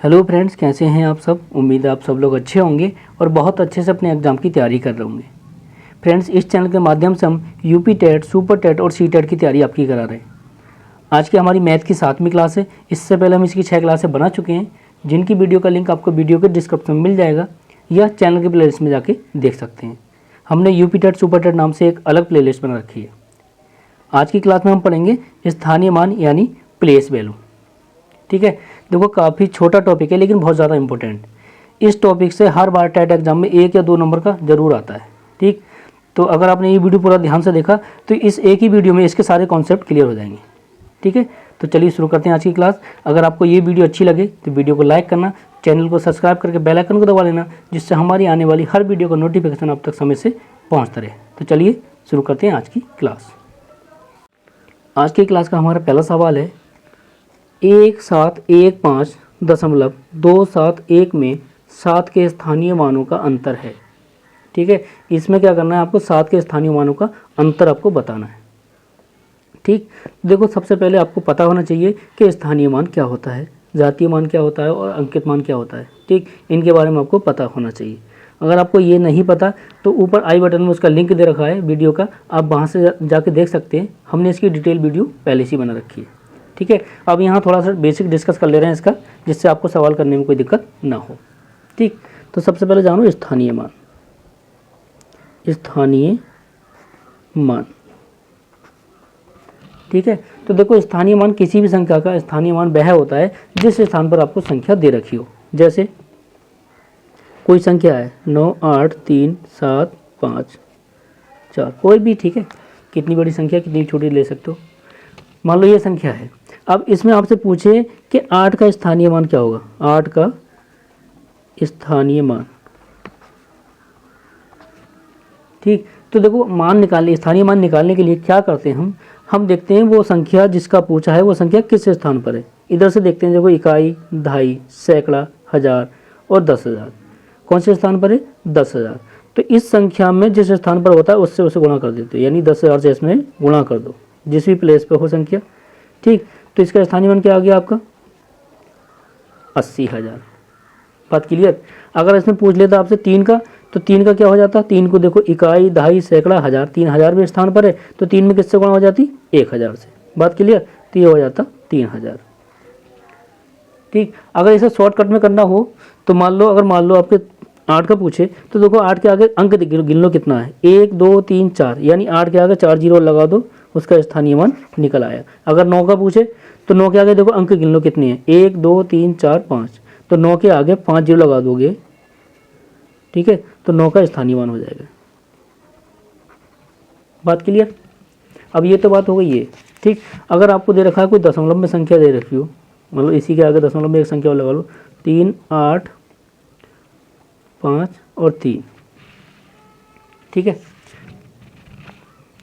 Hello friends, कैसे हैं आप सब। उम्मीद है आप सब लोग अच्छे होंगे और बहुत अच्छे से अपने एग्ज़ाम की तैयारी कर रहे होंगे। फ्रेंड्स, इस चैनल के माध्यम से हम यूपी टेट, सुपर टेट और सी टेट की तैयारी आपकी करा रहे हैं। आज की हमारी मैथ की 7वीं क्लास है। इससे पहले हम इसकी 6 क्लासें बना चुके हैं, जिनकी वीडियो का लिंक आपको वीडियो के डिस्क्रिप्शन में मिल जाएगा या चैनल के प्लेलिस्ट में जाके देख सकते हैं। हमने यूपी टेट, सुपर टेट नाम से एक अलग प्लेलिस्ट बना रखी है। आज की क्लास में हम पढ़ेंगे स्थानीय मान यानी प्लेस वैल्यू। ठीक है, देखो काफ़ी छोटा टॉपिक है लेकिन बहुत ज़्यादा इंपॉर्टेंट। इस टॉपिक से हर बार टेट एग्जाम में 1 या 2 नंबर का ज़रूर आता है। ठीक, तो अगर आपने ये वीडियो पूरा ध्यान से देखा तो इस एक ही वीडियो में इसके सारे कॉन्सेप्ट क्लियर हो जाएंगे। ठीक है, तो चलिए शुरू करते हैं आज की क्लास। अगर आपको ये वीडियो अच्छी लगे तो वीडियो को लाइक करना, चैनल को सब्सक्राइब करके बेल आइकन को दबा लेना, जिससे हमारी आने वाली हर वीडियो का नोटिफिकेशन आप तक समय से पहुँचता रहे। तो चलिए शुरू करते हैं आज की क्लास। आज की क्लास का हमारा पहला सवाल है, 1715.271 में 7 के स्थानीय मानों का अंतर है। ठीक है, इसमें क्या करना है, आपको 7 के स्थानीय मानों का अंतर आपको बताना है। ठीक, देखो सबसे पहले आपको पता होना चाहिए कि स्थानीय मान क्या होता है, जातीय मान क्या होता है और अंकित मान क्या होता है। ठीक, इनके बारे में आपको पता होना चाहिए। अगर आपको ये नहीं पता तो ऊपर आई बटन में उसका लिंक दे रखा है वीडियो का, आप वहाँ से जाके देख सकते हैं। हमने इसकी डिटेल वीडियो पहले से बना रखी है। ठीक है, अब यहाँ थोड़ा सा बेसिक डिस्कस कर ले रहे हैं इसका, जिससे आपको सवाल करने में कोई दिक्कत ना हो। ठीक, तो सबसे पहले जानो स्थानीय मान। स्थानीय मान, ठीक है, तो देखो स्थानीय मान किसी भी संख्या का स्थानीय मान वह होता है जिस स्थान पर आपको संख्या दे रखी हो। जैसे कोई संख्या है 9, 8, 3, 7, 5, 4, कोई भी। ठीक है, कितनी बड़ी संख्या कितनी छोटी ले सकते हो। मान लो ये संख्या है। अब इसमें आपसे पूछे कि 8 का स्थानीय मान क्या होगा। 8 का स्थानीय मान। ठीक, तो देखो मान निकालने, स्थानीय मान निकालने के लिए क्या करते हैं हम देखते हैं वो संख्या जिसका पूछा है वो संख्या किस स्थान पर है। इधर से देखते हैं, देखो इकाई, दहाई, सैकड़ा, हजार और 10,000 कौन से स्थान पर है, 10,000। तो इस संख्या में जिस स्थान पर होता है उससे उसे गुणा कर देते हैं, यानी 10,000 से इसमें गुणा कर दो जिस भी प्लेस पे हो संख्या। ठीक, तो इसका स्थानीय मान क्या आ गया आपका, 80,000। बात क्लियर। अगर इसमें पूछ लेता आपसे 3 का, तो 3 का क्या हो जाता, 3 को देखो इकाई, दहाई, सैकड़ा, हजार, 3,000 भी स्थान पर है तो 3 में किससे गुणा हो जाती, 1,000 से। बात क्लियर, तो ये हो जाता 3,000। ठीक, अगर इसे शॉर्टकट में करना हो तो मान लो आपके 8 का पूछे तो देखो 8 के आगे अंक गिन लो कितना है, 1, 2, 3, 4, यानी 8 के आगे 4 जीरो लगा दो, उसका स्थानीय मान निकल आया। अगर 9 का पूछे तो 9 के आगे देखो अंक गिन लो कितने हैं, 1, 2, 3, 4, 5, तो 9 के आगे 5 जीरो लगा दोगे। ठीक है, तो 9 का स्थानीय मान हो जाएगा। बात क्लियर। अब ये तो बात हो गई है। ठीक, अगर आपको दे रखा है कोई दशमलव में संख्या दे रखी हो, मतलब इसी के आगे दशमलव में एक संख्या लगा लो, 3, 8, 5 और 3। ठीक है,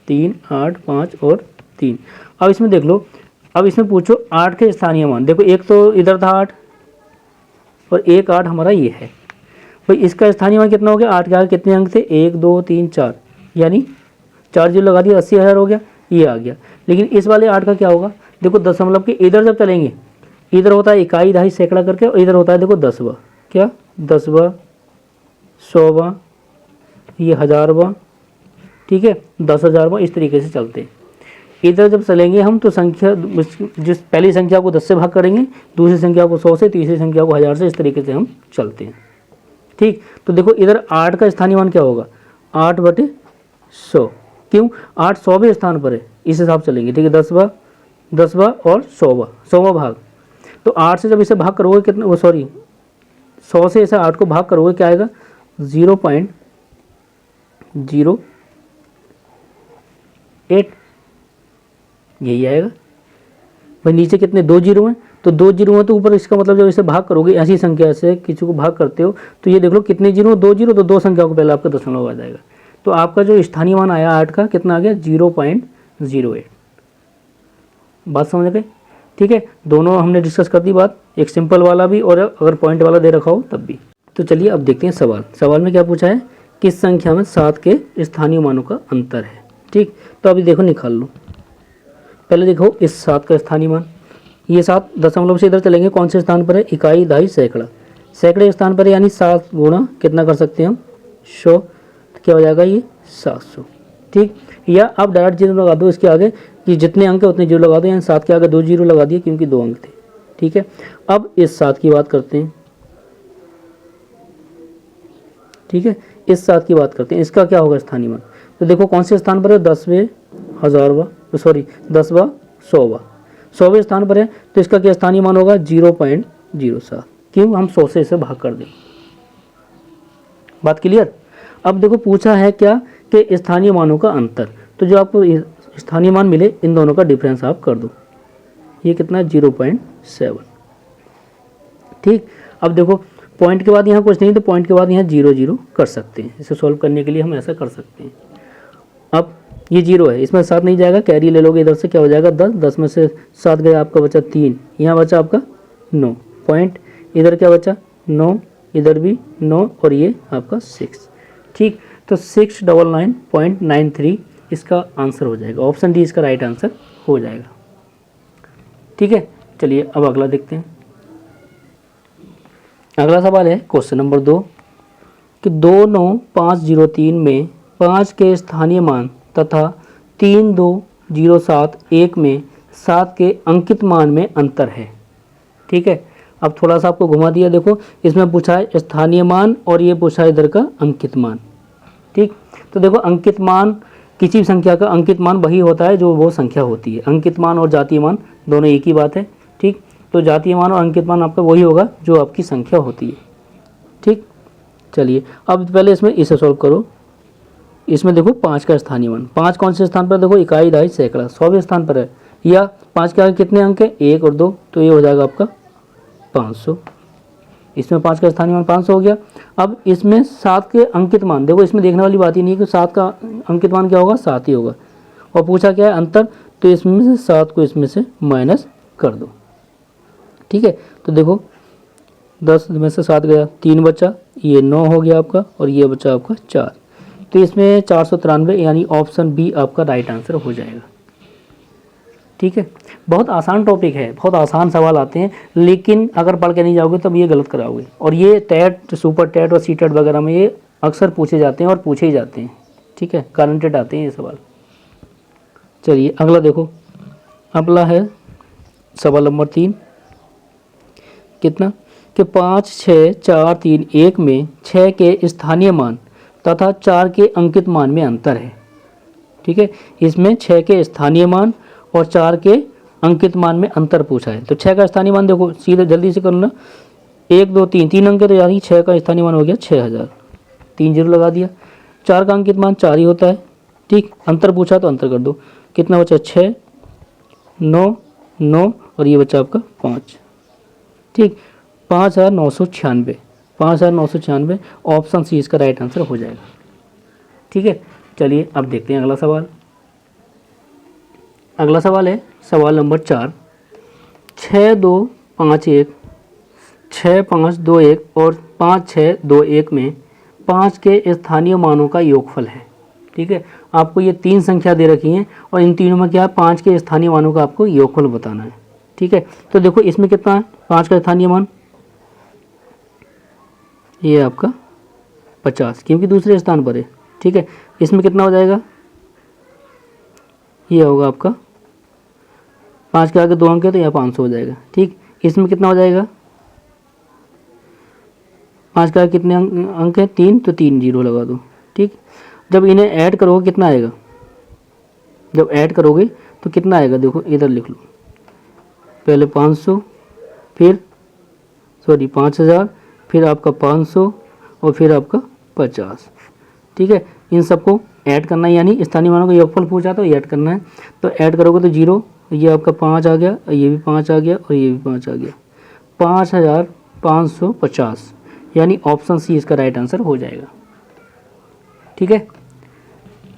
3, 8, 5 और 3। अब इसमें देख लो, अब इसमें पूछो 8 के स्थानीय मान। देखो एक तो इधर था 8 और एक 8 हमारा ये है। भाई इसका स्थानीय मान कितना हो गया, 8 के आगे कितने अंक थे, 1, 2, 3, 4, यानी 4 जीरो लगा दिया, 80,000 हो गया, ये आ गया। लेकिन इस वाले 8 का क्या होगा, देखो दशमलव के इधर जब चलेंगे, इधर होता है इकाई, दहाई, सैकड़ा करके, और इधर होता है देखो 10वां, क्या 10वां, 100वां, ये 1000वां। ठीक है, 10,000वां, इस तरीके से चलते हैं। इधर जब चलेंगे हम तो संख्या, जिस पहली संख्या को 10 से भाग करेंगे, दूसरी संख्या को 100 से, तीसरी संख्या को 1000 से, इस तरीके से हम चलते हैं। ठीक, तो देखो इधर 8 का स्थानीय मान क्या होगा, 8/100। क्यों, 8 100वें स्थान पर है, इस हिसाब से चलेंगे। ठीक है, 10वां और 100वां भाग, तो 8 से जब इसे भाग करोगे कितना, वो सॉरी 100 से इसे 8 को भाग करोगे क्या आएगा, 0.08, यही आएगा। भाई नीचे कितने, 2 जीरो हैं, तो 2 जीरो हैं तो ऊपर, इसका मतलब जब इसे भाग करोगे ऐसी संख्या से किसी को भाग करते हो तो ये देख लो कितने जीरो, 2 जीरो, तो 2 संख्या को पहले आपका दशमलव आ जाएगा। तो आपका जो स्थानीय मान आया 8 का कितना आ गया, 0.08। बात समझ गए। ठीक है, दोनों हमने डिस्कस कर दी बात, एक सिंपल वाला भी और अगर पॉइंट वाला दे रखा हो तब भी। तो चलिए अब देखते हैं सवाल। सवाल में क्या पूछा है, किस संख्या में 7 के स्थानीय मानों का अंतर है। ठीक, तो अभी देखो निकाल लो। पहले देखो इस 7 का स्थानीय मान, ये 7 दशमलव से इधर चलेंगे, कौन से स्थान पर है, इकाई, दहाई, सैकड़ा। सैकड़े स्थान पर है, यानी 7 गुणा कितना कर सकते हैं हम, 100, तो क्या हो जाएगा ये 700। ठीक, या आप डायरेक्ट जीरो लगा दो इसके आगे, कि जितने अंक है उतने जीरो लगा दो, यानी 7 के आगे 2 जीरो लगा दिए क्योंकि 2 अंक थे। ठीक है, अब इस 7 की बात करते हैं। ठीक है, इस 7 की बात करते हैं, इसका क्या होगा स्थानीय मान। तो देखो कौन से स्थान पर है, 10वें हजारवा, सॉरी 10वां 100वां, 100वें स्थान पर है, तो इसका क्या स्थानीय मान होगा 0.07। क्यों, हम 100 से इसे भाग कर दें। बात क्लियर। अब देखो पूछा है क्या कि स्थानीय मानों का अंतर, तो जो आपको स्थानीय मान मिले इन दोनों का डिफरेंस आप कर दो, ये कितना है 0.7। ठीक, अब देखो पॉइंट के बाद यहाँ कुछ नहीं, तो पॉइंट के बाद यहाँ 0 0 कर सकते हैं, इसे सॉल्व करने के लिए हम ऐसा कर सकते हैं। अब ये 0 है, इसमें 7 नहीं जाएगा, कैरी ले लोगे इधर से, क्या हो जाएगा 10, 10 में से 7 गया, आपका बचा 3, यहाँ बचा आपका 9 पॉइंट, इधर क्या बचा 9, इधर भी 9, और ये आपका 6। ठीक, तो 699.93 इसका आंसर हो जाएगा, ऑप्शन डी इसका राइट आंसर हो जाएगा। ठीक है, चलिए अब अगला देखते हैं। अगला सवाल है क्वेश्चन नंबर 2 कि 29503 में 5 के स्थानीय मान तथा 32071 में 7 के अंकित मान में अंतर है। ठीक है, अब थोड़ा सा आपको घुमा दिया, देखो इसमें पूछा है स्थानीय मान और ये पूछा है इधर का अंकित मान। ठीक, तो देखो अंकित मान, किसी भी संख्या का अंकित मान वही होता है जो वो संख्या होती है। अंकित मान और जातीय मान दोनों एक ही बात है। ठीक, तो जातीय मान और अंकित मान आपका वही होगा जो आपकी संख्या होती है। ठीक, चलिए अब पहले इसमें इसे सॉल्व करो। इसमें देखो 5 का स्थानीय मान, 5 कौन से स्थान पर, देखो इकाई, दहाई, सैकड़ा, 100वें स्थान पर है, या 5 के आगे कितने अंक है, 1 और 2, तो ये हो जाएगा आपका 500। इसमें 5 का स्थानीय मान 500 हो गया। अब इसमें 7 के अंकित मान, देखो इसमें देखने वाली बात ही नहीं है कि 7 का अंकित मान क्या होगा, 7 ही होगा, और पूछा क्या है अंतर, तो इसमें से 7 को इसमें से माइनस कर दो। ठीक है, तो देखो 10 में से 7 गया, 3 बचा, ये 9 हो गया आपका, और ये बचा आपका 4, तो इसमें 493, यानी ऑप्शन बी आपका राइट आंसर हो जाएगा। ठीक है, बहुत आसान टॉपिक है, बहुत आसान सवाल आते हैं, लेकिन अगर पढ़ के नहीं जाओगे तब ये गलत कराओगे, और ये टेट, सुपर टेट और सी टेट वगैरह में ये अक्सर पूछे जाते हैं और पूछे ही जाते हैं। ठीक है, गारंटेड आते हैं ये सवाल। चलिए अगला देखो, अगला है सवाल नंबर 3, कितना कि 5 6 4 3 1 में 6 के स्थानीय मान तथा 4 के अंकित मान में अंतर है। ठीक है, इसमें 6 के स्थानीय मान और 4 के अंकित मान में अंतर पूछा है। तो 6 का स्थानीय मान देखो सीधे जल्दी से करना, 1 2 3 3 अंक, तो यानी 6 का स्थानीय मान हो गया 6000, 3 जीरो लगा दिया। 4 का अंकित मान 4 ही होता है। ठीक, अंतर पूछा तो अंतर कर दो, कितना बचा 6 9 9, और ये बचा आपका 5। ठीक, 5996, 5996, ऑप्शन सी इसका राइट आंसर हो जाएगा। ठीक है, चलिए अब देखते हैं अगला सवाल। अगला सवाल है सवाल नंबर 4, 6251 6521 और 5621 में 5 के स्थानीय मानों का योगफल है। ठीक है, आपको ये 3 संख्या दे रखी हैं और इन तीनों में क्या है, 5 के स्थानीय मानों का आपको योगफल बताना है। ठीक है, तो देखो इसमें कितना है, 5 का स्थानीय मान ये आपका 50, क्योंकि दूसरे स्थान पर है। ठीक है, इसमें कितना हो जाएगा, ये होगा आपका 5 के आगे 2 अंक है तो यहाँ 500 हो जाएगा। ठीक, इसमें कितना हो जाएगा, 5 के आगे कितने अंक है, 3, तो 3 जीरो लगा दो। ठीक, जब इन्हें ऐड करोगे कितना आएगा, जब ऐड करोगे तो कितना आएगा, देखो इधर लिख लो, पहले 500, फिर 5000, फिर आपका 500 और फिर आपका 50। ठीक है, इन सबको ऐड करना है, यानी स्थानीय मानों का योगफल पूछा तो ऐड करना है। तो ऐड करोगे तो 0, ये आपका 5 आ गया, ये भी 5 आ गया, और ये भी 5 आ गया, 5550, यानी ऑप्शन सी इसका राइट आंसर हो जाएगा। ठीक है,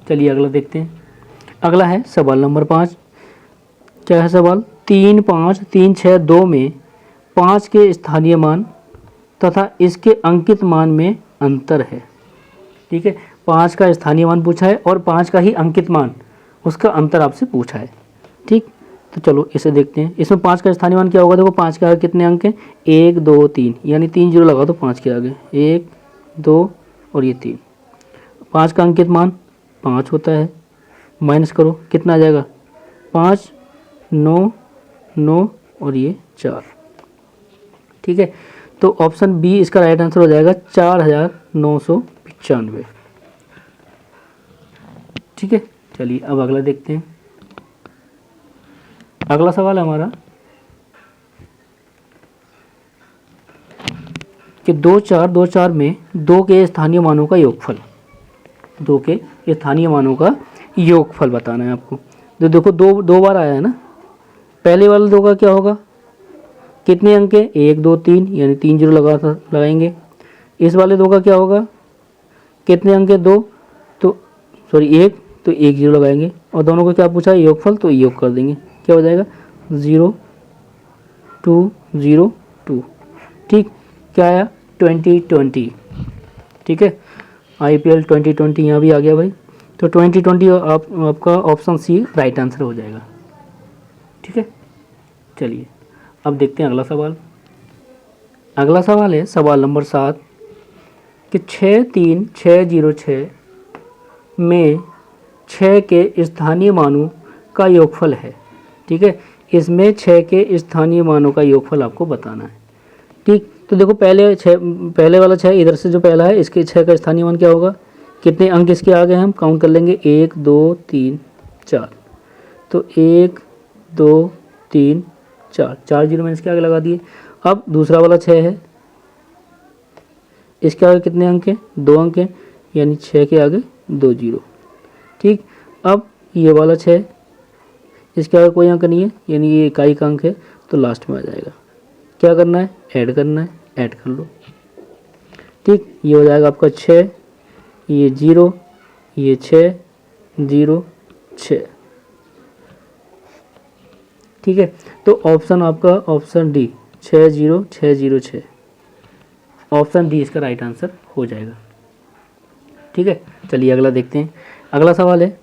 चलिए अगला देखते हैं। अगला है सवाल नंबर 5, क्या है सवाल, 3 5 3 6 2 में 5 के स्थानीय मान तथा इसके अंकित मान में अंतर है। ठीक है, 5 का स्थानीय मान पूछा है और 5 का ही अंकित मान, उसका अंतर आपसे पूछा है। ठीक, तो चलो इसे देखते हैं। इसमें 5 का स्थानीय मान क्या होगा? देखो 5 के आगे कितने अंक हैं? 1 2 3, यानी 3 जीरो लगा दो 5 के आगे, 1 2 और ये 3। 5 का अंकित मान 5 होता है, माइनस करो कितना आ जाएगा? 5 9 9 और ये 4। ठीक है, तो ऑप्शन बी इसका राइट आंसर हो जाएगा 4995। ठीक है, चलिए अब अगला देखते हैं। अगला सवाल है हमारा कि 2 4 2 4 में 2 के स्थानीय मानों का योगफल, 2 के स्थानीय मानों का योगफल बताना है आपको। तो देखो दो बार आया है ना, पहले वाले 2 का क्या होगा? कितने अंक है? 1 2 3, यानी 3 जीरो लगाएंगे। इस वाले 2 का क्या होगा? कितने अंक है? 2, तो सॉरी 1, तो 1 जीरो लगाएंगे। और दोनों को क्या पूछा है? योगफल, तो योग कर देंगे। क्या हो जाएगा? 0 2 0 2। ठीक, क्या आया? 2020। ठीक है, IPL 2020 यहाँ भी आ गया भाई। तो 2020 आपका ऑप्शन सी राइट आंसर हो जाएगा। ठीक है, चलिए अब देखते हैं अगला सवाल। अगला सवाल है सवाल नंबर 7 कि 63606 में 6 के स्थानीय मानों का योगफल है। ठीक है, इसमें 6 के स्थानीय मानों का योगफल आपको बताना है। ठीक, तो देखो पहले वाला 6 इधर से जो पहला है, इसके 6 का स्थानीय मान क्या होगा? कितने अंक इसके आगे हैं? हम काउंट कर लेंगे, 1 2 3 4। तो 1 2 3 4, 4 जीरो मैंने इसके आगे लगा दिए। अब दूसरा वाला 6 है, इसके आगे कितने अंक हैं? 2 अंक हैं, यानी 6 के आगे 2 जीरो। ठीक, अब ये वाला 6, इसके आगे कोई अंक नहीं है, यानी ये इकाई का अंक है, तो लास्ट में आ जाएगा। क्या करना है? ऐड करना है, ऐड कर लो। ठीक, ये हो जाएगा आपका 6, ये 0, ये 6 0 6। ठीक है, तो ऑप्शन आपका ऑप्शन डी 60606, ऑप्शन डी इसका राइट आंसर हो जाएगा। ठीक है, चलिए अगला देखते हैं। अगला सवाल है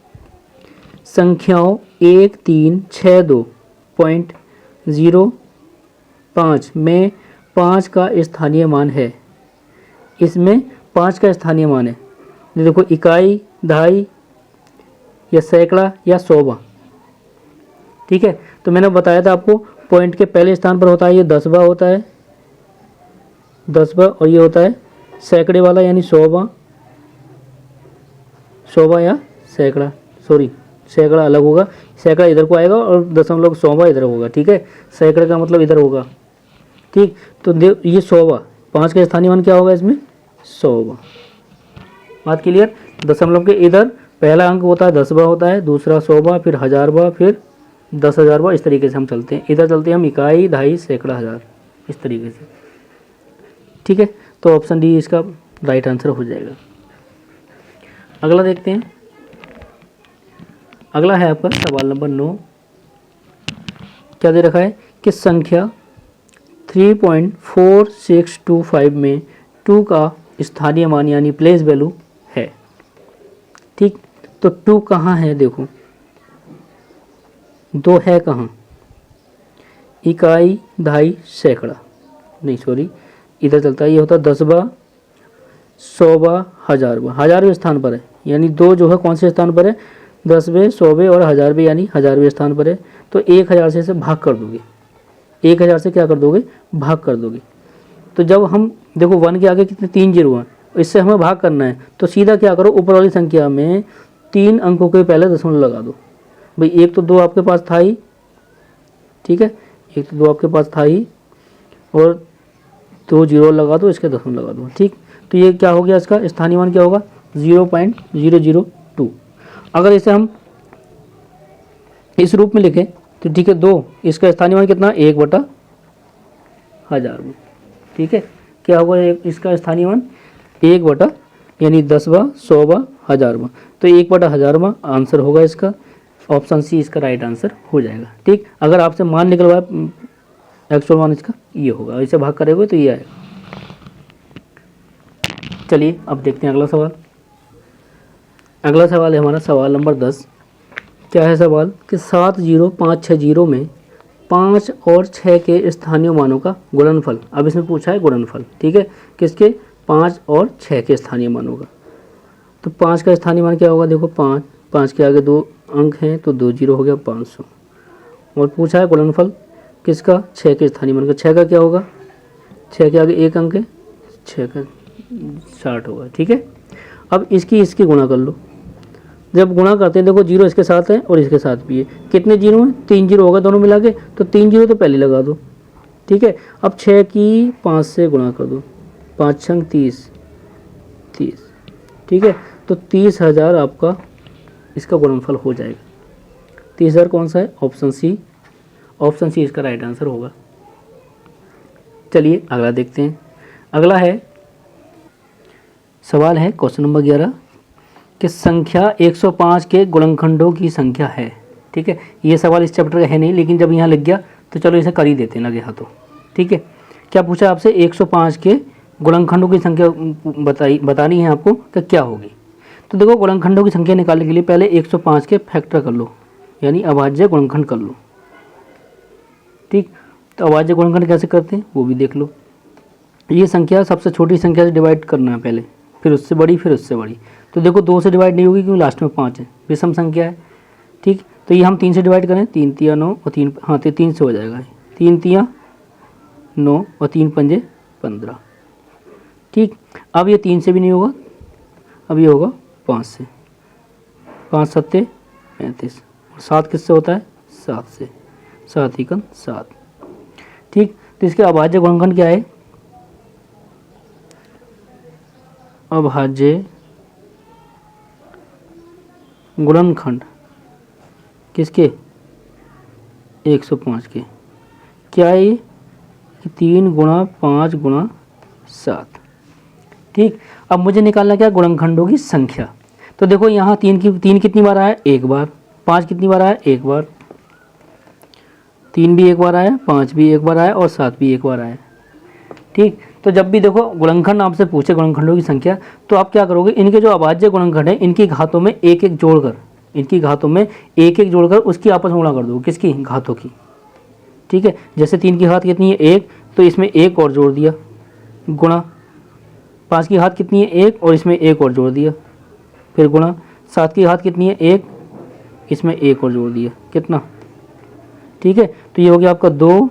संख्याओं 1362.05 में 5 का स्थानीय मान है। इसमें 5 का स्थानीय मान है, देखो इकाई, दहाई या सैकड़ा या सौवा। ठीक है, तो मैंने बताया था आपको पॉइंट के पहले स्थान पर होता है ये 10वां होता है, 10वां, और ये होता है सैकड़े वाला यानी 100वां, 100वां या सैकड़ा, सॉरी सैकड़ा अलग होगा, सैकड़ा इधर को आएगा और 100वां इधर होगा। ठीक है, सैकड़े का मतलब इधर होगा। ठीक, तो ये 100वां, 5 का स्थानीय मान क्या होगा इसमें? 100वां। बात क्लियर? दशमलव के इधर पहला अंक होता है 10वां होता है, दूसरा 100वां, फिर 1000वां, फिर 10,000वां। इस तरीके से हम चलते हैं, इधर चलते हैं हम इकाई, दहाई, सैकड़ा, हजार, इस तरीके से। ठीक है, तो ऑप्शन डी इसका राइट आंसर हो जाएगा। अगला देखते हैं। अगला है आपका सवाल नंबर 9। क्या दे रखा है कि संख्या 3.4625 में 2 का स्थानीय मान यानी प्लेस वैल्यू है। ठीक, तो 2 कहाँ है? देखो 2 है कहाँ? इकाई, दहाई, सैकड़ा, नहीं सॉरी इधर चलता है, ये होता है 10वां, 100वां, 1000वां। 1000वें स्थान पर है, यानी 2 जो है कौन से स्थान पर है? 10वें, 100वें और 1000वें, यानी 1000वें स्थान पर है। तो 1000 से इसे भाग कर दोगे, 1000 से क्या कर दोगे? भाग कर दोगे। तो जब हम देखो 1 के आगे कितने 3 जीरो हैं, इससे हमें भाग करना है, तो सीधा क्या करो, ऊपर वाली संख्या में 3 अंकों के पहले दशमलव लगा दो। भाई एक तो 2 आपके पास था ही, ठीक है, एक तो 2 आपके पास था ही, और 2 जीरो लगा दो, इसके दशमलव लगा दो। ठीक, तो ये क्या हो गया? इसका स्थानीय मान क्या होगा? 0.002। अगर इसे हम इस रूप में लिखें तो ठीक है, 2, इसका स्थानीय मान कितना? 1/1000 में। ठीक है, क्या होगा इसका स्थानीय मान? 1/, यानी 10वां, 100वां, 1000वां। तो 1/1000वां आंसर होगा इसका, ऑप्शन सी इसका राइट आंसर हो जाएगा। ठीक, अगर आपसे मान निकलवाए एक्चुअल मान इसका ये होगा, इसे भाग करेंगे तो ये आएगा। चलिए अब देखते हैं अगला सवाल। अगला सवाल है हमारा सवाल नंबर 10। क्या है सवाल कि 70560 में 5 और 6 के स्थानीय मानों का गुणनफल। अब इसमें पूछा है गुणनफल, ठीक है, किसके? 5 और 6 के स्थानीय मानों का। तो 5 का स्थानीय मान क्या होगा? देखो 5 के आगे 2 अंक हैं तो 2 जीरो हो गया 500। और पूछा है गुणनफल किसका? 6 के स्थानीय मान का। 6 का क्या होगा? 6 के आगे 1 अंक है, 6 का 60 होगा, ठीक है। अब इसकी गुणा कर लो। जब गुणा करते हैं देखो जीरो इसके साथ है और इसके साथ भी है। कितने जीरो हैं? 3 जीरो होगा दोनों मिला के, तो 3 जीरो तो पहले लगा दो, ठीक है। अब 6 की 5 से गुणा कर दो, 5 छंग 30, ठीक है। तो 30,000 आपका इसका गुणनफल हो जाएगा। 30,000 कौन सा है? Option C. ऑप्शन सी इसका राइट आंसर होगा। चलिए अगला देखते हैं। अगला है सवाल है क्वेश्चन नंबर 11 कि संख्या 105 के गुणनखंडों की संख्या है, ठीक है। ये सवाल इस चैप्टर का है नहीं, लेकिन जब यहाँ लग गया तो चलो इसे कर ही देते हैं लगे हाथों, ठीक है। क्या पूछा आपसे? 105 के गुणनखंडों की संख्या बतानी है आपको कि क्या होगी। तो देखो गुणनखंडों की संख्या निकालने के लिए पहले 105 के फैक्टर कर लो, यानी अभाज्य गुणनखंड कर लो, ठीक। तो अभाज्य गुणनखंड कैसे करते हैं वो भी देख लो। ये संख्या सबसे छोटी संख्या से डिवाइड करना है पहले, फिर उससे बड़ी, फिर उससे बड़ी। तो देखो 2 से डिवाइड नहीं होगी क्योंकि लास्ट में 5 है, विषम संख्या है, ठीक। तो ये हम 3 से डिवाइड करें, 3 तिया 9 और 3, हाँ तो 3 से हो जाएगा, 3 तिया 9 और 3 पंजे 15, ठीक। अब ये 3 से भी नहीं होगा, अब ये होगा 5 से, 5 सत्ते 35, और 7 किससे होता है? 7 से, 7 एकम 7, ठीक। तो इसके अभाज्य गुणनखंड क्या है? अभाज्य गुणनखंड किसके? 105 के। क्या है ये? 3 गुणा 5 गुणा 7, ठीक। अब मुझे निकालना क्या? गुणनखंडों की संख्या। तो देखो यहाँ 3 कितनी बार आया? 1 बार। 5 कितनी बार आया? 1 बार। 3 भी 1 बार आया, 5 भी 1 बार आया और 7 भी 1 बार आया, ठीक। तो जब भी देखो गुणनखंड आपसे पूछे गुणनखंडों की संख्या, तो आप क्या करोगे? इनके जो अभाज्य गुणनखंड है इनकी घातों में एक एक जोड़कर, इनकी घातों में एक एक जोड़कर उसकी आपस में गुणा कर दो। किसकी? घातों की, ठीक है। जैसे 3 की घात कितनी है? 1, तो इसमें 1 और जोड़ दिया, गुणा। 5 की घात कितनी है? 1 और इसमें 1 और जोड़ दिया, फिर गुणा। 7 की घात कितनी है? 1, इसमें 1 और जोड़ दिया, कितना? ठीक है। तो ये हो गया आपका 2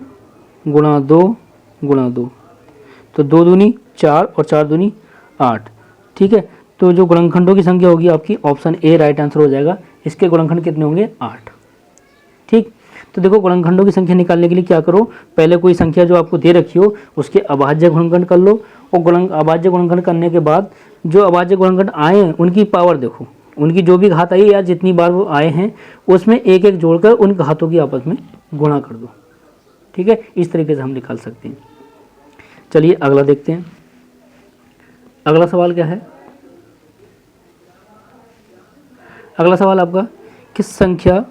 गुणा 2 गुणा 2, तो 2 दूनी 4 और 4 दूनी 8, ठीक है। तो जो गुणनखंडों की संख्या होगी आपकी ऑप्शन ए राइट आंसर हो जाएगा। इसके गुणनखंड कितने होंगे? 8, ठीक। तो देखो गुणनखंडों की संख्या निकालने के लिए क्या करो? पहले कोई संख्या जो आपको दे रखी हो उसके अभाज्य गुणनखंड कर लो, और अभाज्य गुणनखंड करने के बाद जो अभाज्य गुणनखंड आए हैं उनकी पावर देखो, उनकी जो भी घात आई या जितनी बार वो आए हैं उसमें एक एक जोड़कर उन घातों की आपस में गुणा कर दो, ठीक है। इस तरीके से हम निकाल सकते हैं। चलिए अगला देखते हैं। अगला सवाल क्या है? अगला सवाल आपका कि संख्या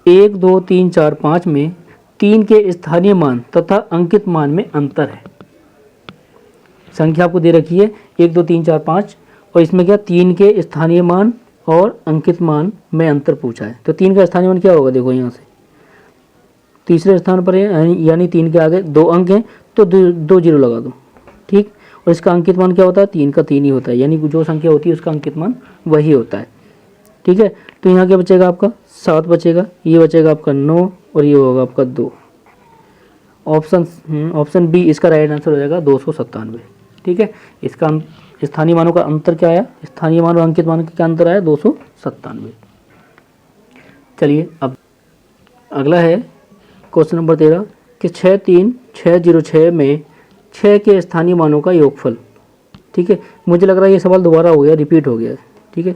1 2 3 4 5 में 3 के स्थानीय मान तथा अंकित मान में अंतर है। संख्या आपको दे रखी है 1 2 3 4 5 और इसमें क्या 3 के स्थानीय मान और अंकित मान में अंतर पूछा है। तो 3 का स्थानीय मान क्या होगा? देखो यहाँ से तीसरे स्थान पर है, यानी 3 के आगे 2 अंक हैं तो 2 जीरो लगा दो, ठीक। और इसका अंकित मान क्या होता है? 3 का 3 ही होता है, यानी जो संख्या होती है उसका अंकित मान वही होता है, ठीक है। तो यहाँ क्या बचेगा आपका? 7 बचेगा, ये बचेगा आपका 9 और ये होगा आपका 2। ऑप्शन बी इसका राइट आंसर हो जाएगा 297, ठीक है। इसका स्थानीय मानों का अंतर क्या आया? स्थानीय मान और अंकित मान का क्या अंतर आया? 297। चलिए अब अगला है क्वेश्चन नंबर 13 कि 63606 में 6 के स्थानीय मानों का योगफल, ठीक है। मुझे लग रहा है ये सवाल दोबारा हो गया, रिपीट हो गया है, ठीक है,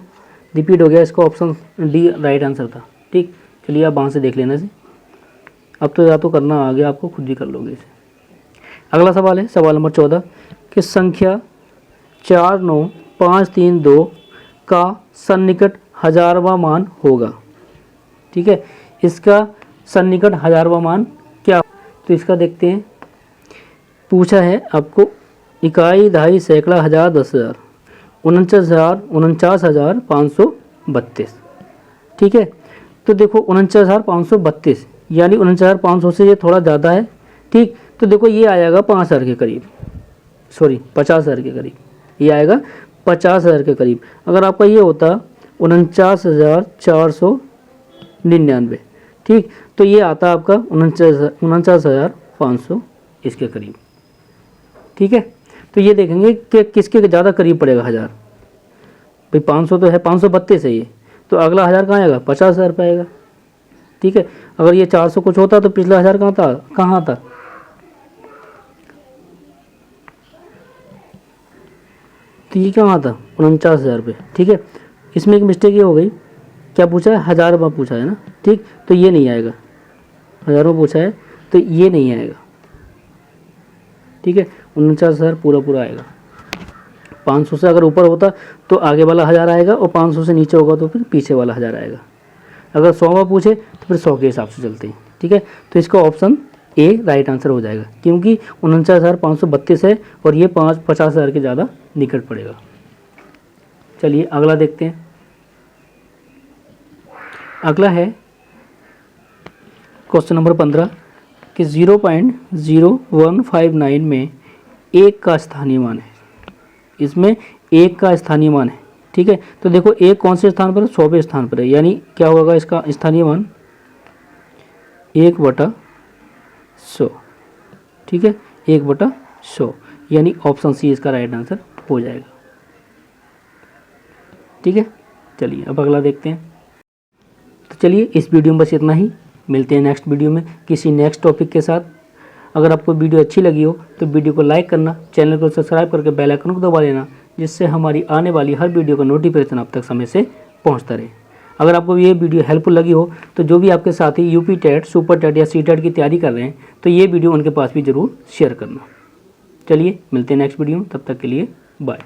रिपीट हो गया। इसका ऑप्शन डी राइट आंसर था, ठीक। चलिए आप वहाँ से देख लेना इसे, अब तो या तो करना आ गया आपको, खुद भी कर लोगे इसे। अगला सवाल है सवाल नंबर 14 कि संख्या 49532 का सन्निकट हजारवां मान होगा, ठीक है। इसका सन्निकट हजारवां मान क्या? तो इसका देखते हैं। पूछा है आपको इकाई, दहाई, सैकड़ा, हजार, 10,000, 49,500 532, ठीक है। तो देखो 49,532 यानी 49,500 से ये थोड़ा ज़्यादा है, ठीक। तो देखो ये आएगा 5,000 के करीब, सॉरी 50,000 के करीब, ये आएगा 50,000 के करीब। अगर आपका ये होता 49,499, ठीक, तो ये आता आपका 49,500 इसके करीब, ठीक है। तो ये देखेंगे कि किसके ज़्यादा करीब पड़ेगा 1000, भाई 500 तो है, 532 है ये, तो अगला 1000 कहाँ आएगा, 50,000 पे आएगा, ठीक है। अगर ये 400 कुछ होता तो पिछला 1000 कहाँ आता, तो ये क्या आता 49,000 पे, ठीक है। इसमें एक मिस्टेक ये हो गई, क्या पूछा है, 1000 रुपये पूछा है ना, ठीक, तो ये नहीं आएगा, 1000 रुपये पूछा है तो ये नहीं आएगा, ठीक है। 49,000 पूरा आएगा। 500 से अगर ऊपर होता तो आगे वाला 1000 आएगा, और 500 से नीचे होगा तो फिर पीछे वाला 1000 आएगा। अगर 100 पूछे तो फिर 100 के हिसाब से चलते हैं, ठीक है। तो इसका ऑप्शन ए राइट आंसर हो जाएगा, क्योंकि 49,532 है और ये 50,000 के ज़्यादा निकट पड़ेगा। चलिए अगला देखते हैं। अगला है क्वेश्चन नंबर 15 कि 0.0159 में 1 का स्थानीय मान है। इसमें 1 का स्थानीय मान है, ठीक है। तो देखो 1 कौन से स्थान पर है, 100वें स्थान पर है, यानी क्या होगा इसका स्थानीय मान 1/100, ठीक है, 1/100, यानी ऑप्शन सी इसका राइट आंसर हो जाएगा, ठीक है। चलिए अब अगला देखते हैं। तो चलिए इस वीडियो में बस इतना ही, मिलते हैं नेक्स्ट वीडियो में किसी नेक्स्ट टॉपिक के साथ। अगर आपको वीडियो अच्छी लगी हो तो वीडियो को लाइक करना, चैनल को सब्सक्राइब करके बेल आइकन को दबा देना, जिससे हमारी आने वाली हर वीडियो का नोटिफिकेशन आप तक समय से पहुंचता रहे। अगर आपको ये वीडियो हेल्पफुल लगी हो तो जो भी आपके साथी यूपी टेट, सुपर टेट या सी टेट की तैयारी कर रहे हैं तो ये वीडियो उनके पास भी ज़रूर शेयर करना। चलिए मिलते हैं नेक्स्ट वीडियो में, तब तक के लिए बाय।